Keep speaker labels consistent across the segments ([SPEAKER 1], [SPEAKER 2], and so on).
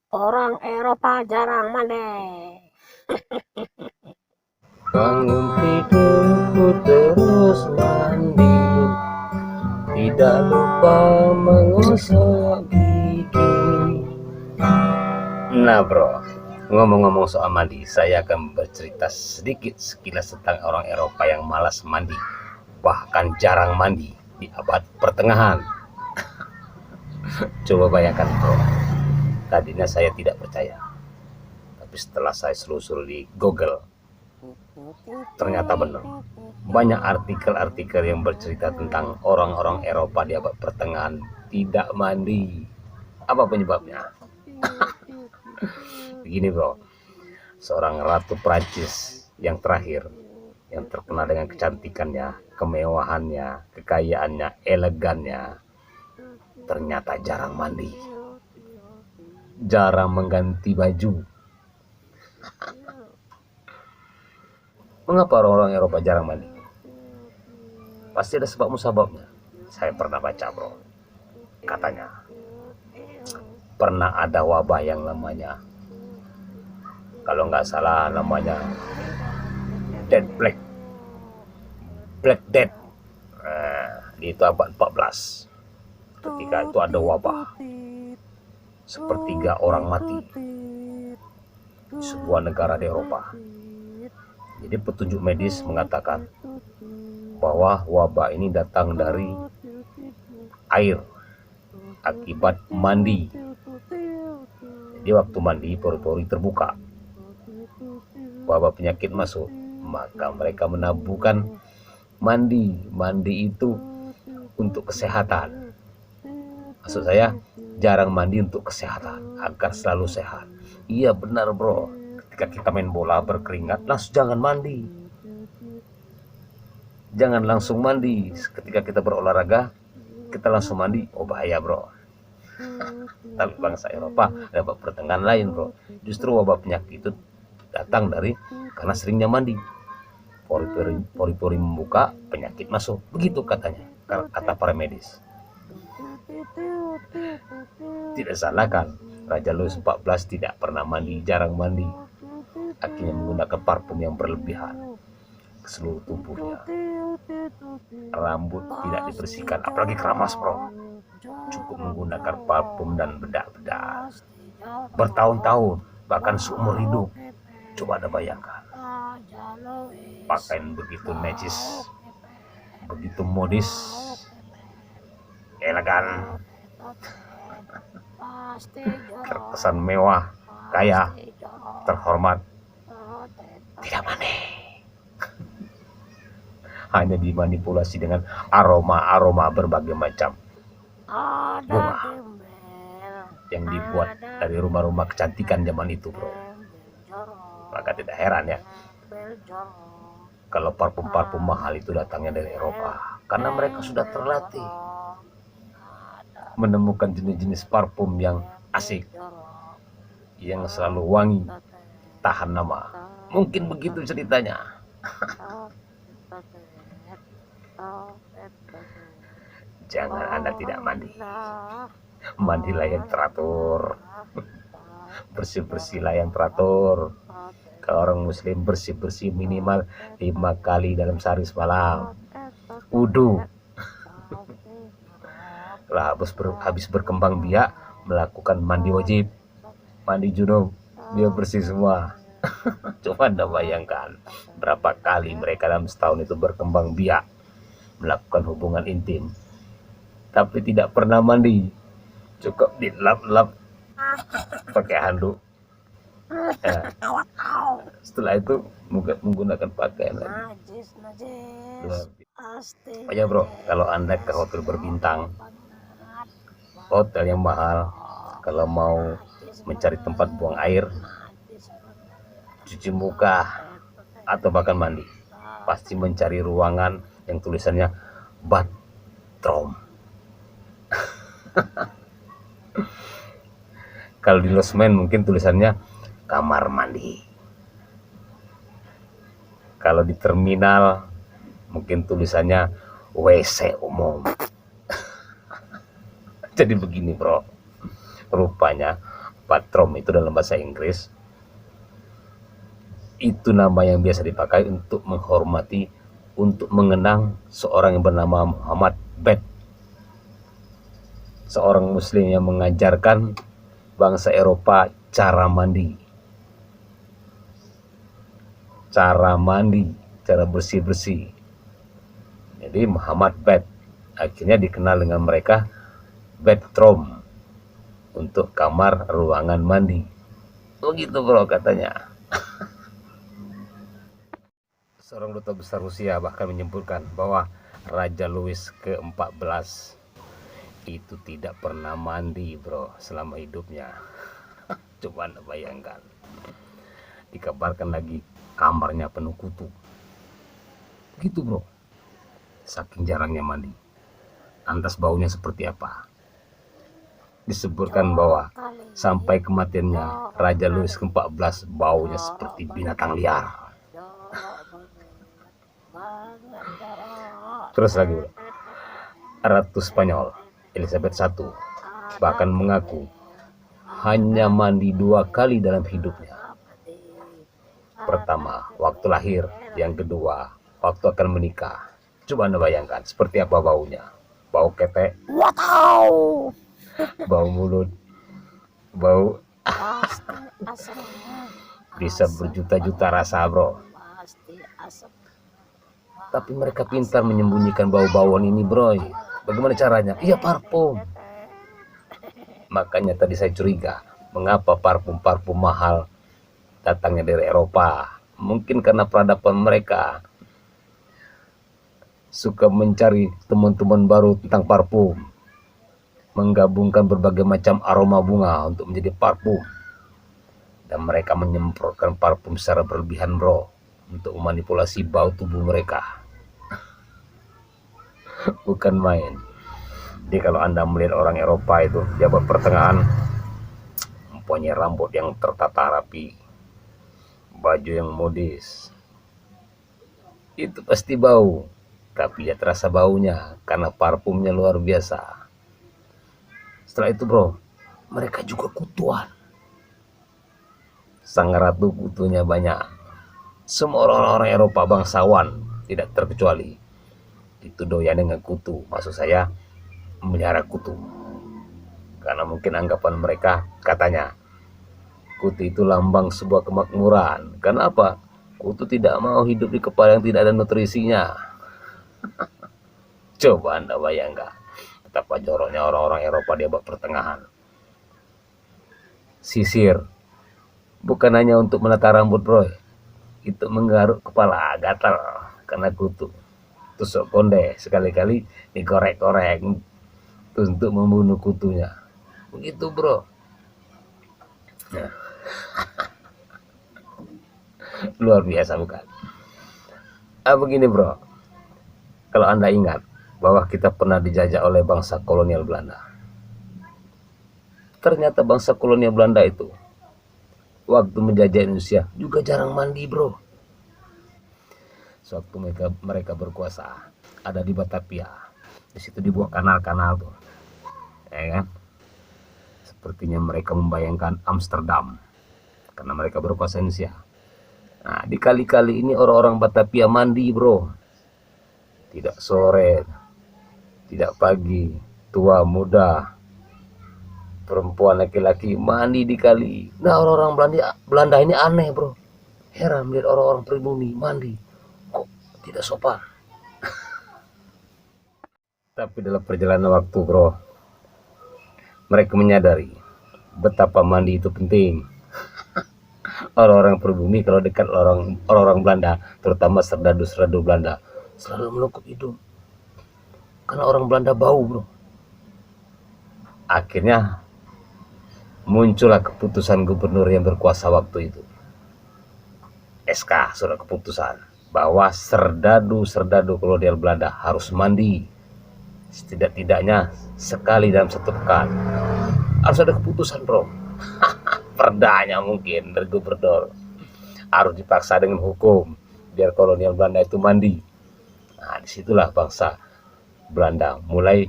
[SPEAKER 1] Orang Eropa jarang mandi.
[SPEAKER 2] Bangun tidurku terus mandi, tidak lupa mengosok gigi. Nah bro, ngomong-ngomong soal mandi, saya akan bercerita sedikit sekilas tentang orang Eropa yang malas mandi, bahkan jarang mandi di abad pertengahan. Coba bayangkan bro, tadinya saya tidak percaya, tapi setelah saya selusuri di Google, ternyata benar. Banyak artikel-artikel yang bercerita tentang orang-orang Eropa di abad pertengahan tidak mandi. Apa penyebabnya? Begini bro, seorang ratu Prancis yang terakhir, yang terkenal dengan kecantikannya, kemewahannya, kekayaannya, elegannya, ternyata jarang mandi, jarang mengganti baju. Mengapa orang-orang Eropa jarang mandi? Pasti ada sebab musababnya. Saya pernah baca bro, katanya pernah ada wabah yang namanya, kalau nggak salah namanya Dead Plague, Black Death. Itu abad 14. Ketika itu ada wabah, sepertiga orang mati di sebuah negara di Eropa. Jadi petunjuk medis mengatakan bahwa wabah ini datang dari air akibat mandi. Jadi waktu mandi pori-pori terbuka, wabah penyakit masuk, maka mereka menabuhkan mandi. Mandi itu untuk kesehatan. Maksud saya, jarang mandi untuk kesehatan, agar selalu sehat. Iya benar bro, ketika kita main bola berkeringat, langsung jangan mandi. Jangan langsung mandi. Ketika kita berolahraga, kita langsung mandi, oh bahaya bro. Tapi bangsa Eropa ada abad pertengahan lain bro. Justru wabah penyakit itu datang dari karena seringnya mandi. Pori-pori membuka, penyakit masuk. Begitu katanya, kata para medis. Tidak salah kan, Raja Louis XIV tidak pernah mandi, jarang mandi. Akhirnya menggunakan parfum yang berlebihan ke seluruh tubuhnya. Rambut tidak dibersihkan, apalagi keramas bro. Cukup menggunakan parfum dan bedak-bedak bertahun-tahun, bahkan seumur hidup. Coba Anda bayangkan, pakaian begitu necis, begitu modis, elegan, terkesan mewah, kaya, terhormat, tidak mandi. Hanya dimanipulasi dengan aroma-aroma berbagai macam bunga yang dibuat dari rumah-rumah kecantikan zaman itu bro. Maka tidak heran ya kalau parfum-parfum mahal itu datangnya dari Eropa, karena mereka sudah terlatih menemukan jenis-jenis parfum yang asik, yang selalu wangi, tahan lama. Mungkin begitu ceritanya. Jangan Anda tidak mandi. Mandilah yang teratur. Bersih-bersihlah yang teratur. Kalau orang muslim bersih-bersih minimal 5 kali dalam sehari semalam. Wudu. Lah habis berkembang biak, melakukan mandi wajib, mandi junub, dia bersih semua. Coba Anda bayangkan berapa kali mereka dalam setahun itu berkembang biak, melakukan hubungan intim, tapi tidak pernah mandi. Cukup dilap-lap pakai handuk. Setelah itu menggunakan pakaian lagi. Oh ya bro, kalau Anda ke hotel berbintang, hotel yang mahal, kalau mau mencari tempat buang air, cuci muka, atau bahkan mandi, pasti mencari ruangan yang tulisannya bathroom. Kalau di losmen mungkin tulisannya kamar mandi. Kalau di terminal mungkin tulisannya WC umum. Jadi begini bro, rupanya bathroom itu dalam bahasa Inggris. Itu nama yang biasa dipakai untuk menghormati, untuk mengenang seorang yang bernama Muhammad Bet, seorang muslim yang mengajarkan bangsa Eropa cara mandi, cara bersih-bersih. Jadi Muhammad Bet akhirnya dikenal dengan mereka bathroom, untuk kamar ruangan mandi. Begitu bro katanya. Seorang duta besar Rusia bahkan menyebutkan bahwa Raja Louis ke-14 itu tidak pernah mandi bro selama hidupnya. Coba anda bayangkan. Dikabarkan lagi kamarnya penuh kutu. Begitu bro. Saking jarangnya mandi. Lantas baunya seperti apa? Disebutkan bahwa sampai kematiannya Raja Louis ke-14 baunya seperti binatang liar. Terus lagi bro. Ratu Spanyol Elizabeth I bahkan mengaku hanya mandi 2 kali dalam hidupnya. Pertama waktu lahir, yang kedua waktu akan menikah. Coba anda bayangkan seperti apa baunya. Bau ketek, bau mulut, bau bisa berjuta-juta rasa bro. Tapi mereka pintar menyembunyikan bau-bauan ini bro. Bagaimana caranya? Iya parfum. Makanya tadi saya curiga, mengapa parfum-parfum mahal datangnya dari Eropa? Mungkin karena peradaban mereka suka mencari teman-teman baru tentang parfum, menggabungkan berbagai macam aroma bunga untuk menjadi parfum, dan mereka menyemprotkan parfum secara berlebihan bro, untuk memanipulasi bau tubuh mereka. Bukan main. Jadi kalau anda melihat orang Eropa itu di abad pertengahan mempunyai rambut yang tertata rapi, baju yang modis, itu pasti bau. Tapi ya terasa baunya karena parfumnya luar biasa. Setelah itu bro, mereka juga kutuan. Sang ratu kutunya banyak. Semua orang-orang Eropa bangsawan tidak terkecuali itu doyan dengan kutu. Maksud saya memelihara kutu, karena mungkin anggapan mereka, katanya kutu itu lambang sebuah kemakmuran. Kenapa? Kutu tidak mau hidup di kepala yang tidak ada nutrisinya. Coba anda bayangkan betapa joroknya orang-orang Eropa di abad pertengahan. Sisir bukan hanya untuk menata rambut bro, itu menggaruk kepala, gatal karena kutu. Tusuk konde sekali-kali dikorek-korek untuk membunuh kutunya. Begitu bro. Nah. Luar biasa bukan? Begini bro, kalau anda ingat bahwa kita pernah dijajah oleh bangsa kolonial Belanda. Ternyata bangsa kolonial Belanda itu waktu menjajah Indonesia juga jarang mandi bro. Sewaktu mereka berkuasa, ada di Batavia. Di situ dibuat kanal-kanal tuh, ya kan? Sepertinya mereka membayangkan Amsterdam karena mereka berkuasa Indonesia. Nah, di kali-kali ini orang-orang Batavia mandi bro. Tidak sore, tidak pagi, tua, muda, perempuan, laki-laki mandi di kali. Nah, orang-orang Belanda ini aneh bro. Heran melihat orang-orang pribumi mandi. Kok tidak sopan? Tapi dalam perjalanan waktu bro, mereka menyadari betapa mandi itu penting. Orang-orang pribumi kalau dekat orang-orang Belanda, terutama serdadu-serdadu Belanda, selalu menutup hidung karena orang Belanda bau bro. Akhirnya muncullah keputusan gubernur yang berkuasa waktu itu, SK, surat keputusan, bahwa serdadu-serdadu kolonial Belanda harus mandi setidak-tidaknya sekali dalam 1 pekan. Harus ada keputusan bro. Perdanya mungkin dari gubernur, harus dipaksa dengan hukum biar kolonial Belanda itu mandi. Nah, disitulah bangsa Belanda mulai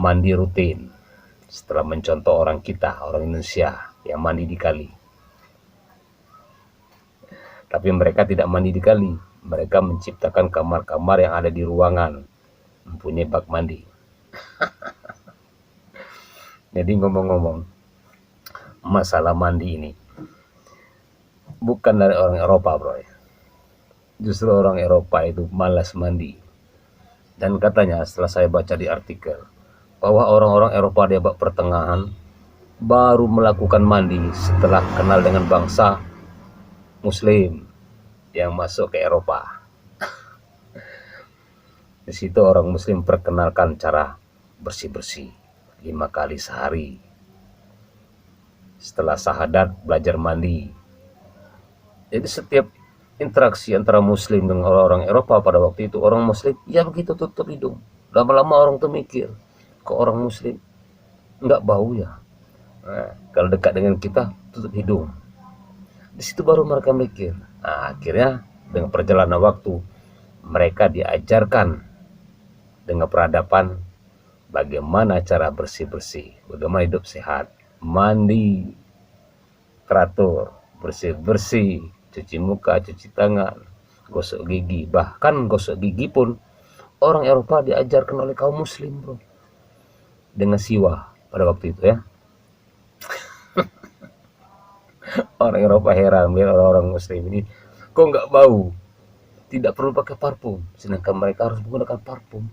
[SPEAKER 2] mandi rutin setelah mencontoh orang kita, orang Indonesia, yang mandi di kali. Tapi mereka tidak mandi di kali. Mereka menciptakan kamar-kamar yang ada di ruangan, mempunyai bak mandi. Jadi ngomong-ngomong, masalah mandi ini bukan dari orang Eropa, bro. Justru orang Eropa itu malas mandi. Dan katanya setelah saya baca di artikel, bahwa orang-orang Eropa di abad pertengahan baru melakukan mandi setelah kenal dengan bangsa Muslim yang masuk ke Eropa. Di situ orang Muslim perkenalkan cara bersih-bersih 5 kali sehari. Setelah syahadat belajar mandi. Jadi setiap interaksi antara Muslim dengan orang-orang Eropa pada waktu itu, orang Muslim ya begitu tutup hidung. Lama-lama orang tuh mikir, kok orang Muslim nggak bau ya? Nah, kalau dekat dengan kita tutup hidung. Di situ baru mereka mikir. Nah, akhirnya dengan perjalanan waktu mereka diajarkan dengan peradaban bagaimana cara bersih-bersih, bagaimana hidup sehat, mandi teratur, bersih-bersih, cuci muka, cuci tangan, gosok gigi. Bahkan gosok gigi pun orang Eropa diajarkan oleh kaum Muslim, bro, dengan siwak pada waktu itu ya. Orang Eropa heran melihat orang-orang Muslim ini kok nggak bau, tidak perlu pakai parfum, sedangkan mereka harus menggunakan parfum.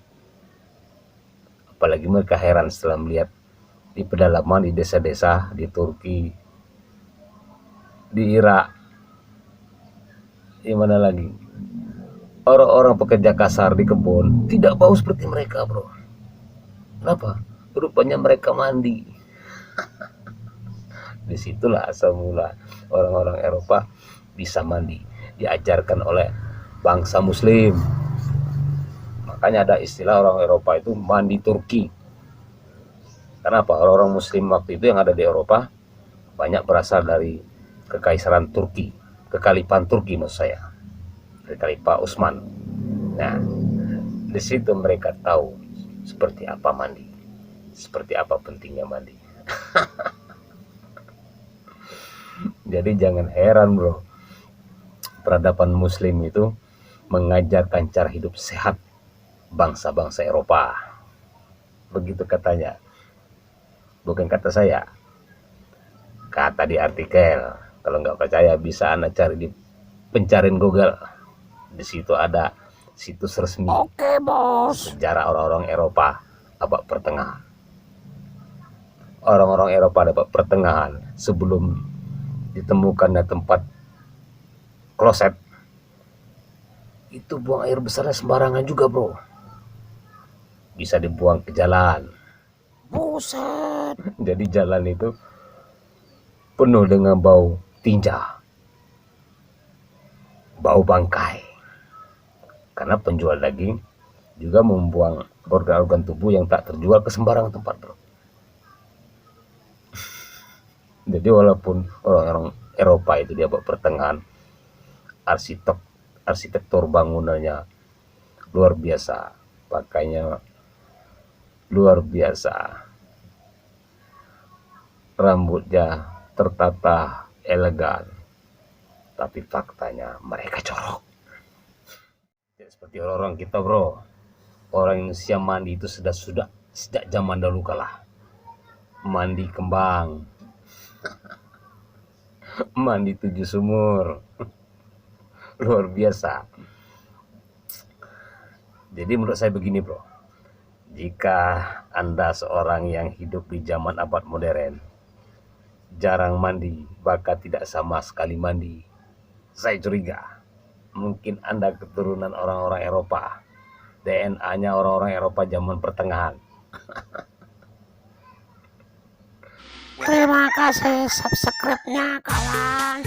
[SPEAKER 2] Apalagi mereka heran setelah melihat di pedalaman, di desa-desa, di Turki, di Irak, di mana lagi, orang-orang pekerja kasar di kebun tidak bau seperti mereka, bro. Kenapa? Rupanya mereka mandi. Disitulah asal mula orang-orang Eropa bisa mandi, diajarkan oleh bangsa Muslim. Makanya ada istilah orang Eropa itu mandi Turki. Kenapa? Orang-orang Muslim waktu itu yang ada di Eropa banyak berasal dari Kekaisaran Turki, Kekhalifahan Turki maksud saya, dari Khalifah Utsman. Nah, di situ mereka tahu seperti apa mandi, seperti apa pentingnya mandi. Jadi jangan heran, bro, peradaban Muslim itu mengajarkan cara hidup sehat bangsa-bangsa Eropa. Begitu katanya. Bukan kata saya, kata di artikel. Kalau nggak percaya bisa Anda cari di pencarian Google. Di situ ada situs resmi.
[SPEAKER 1] Oke, bos.
[SPEAKER 2] Sejarah orang-orang Eropa abad pertengahan. Orang-orang Eropa abad pertengahan sebelum ditemukannya tempat kloset itu buang air besarnya sembarangan juga, bro. Bisa dibuang ke jalan.
[SPEAKER 1] Buset.
[SPEAKER 2] Jadi jalan itu penuh dengan bau tinja, bau bangkai. Karena penjual daging juga membuang organ-organ tubuh yang tak terjual ke sembarangan tempat, bro. Jadi walaupun orang-orang Eropa itu di abad pertengahan arsitektur bangunannya luar biasa, pakainya luar biasa, rambutnya tertata elegan, tapi faktanya mereka jorok. Jadi seperti orang-orang kita, bro, orang Indonesia mandi itu sudah sejak zaman dahulu kala. Mandi kembang, mandi 7 sumur, luar biasa. Jadi menurut saya begini, bro, jika Anda seorang yang hidup di zaman abad modern, jarang mandi, bahkan tidak sama sekali mandi, saya curiga mungkin Anda keturunan orang-orang Eropa, DNA-nya orang-orang Eropa zaman pertengahan.
[SPEAKER 1] Terima kasih subscribe-nya, kawan.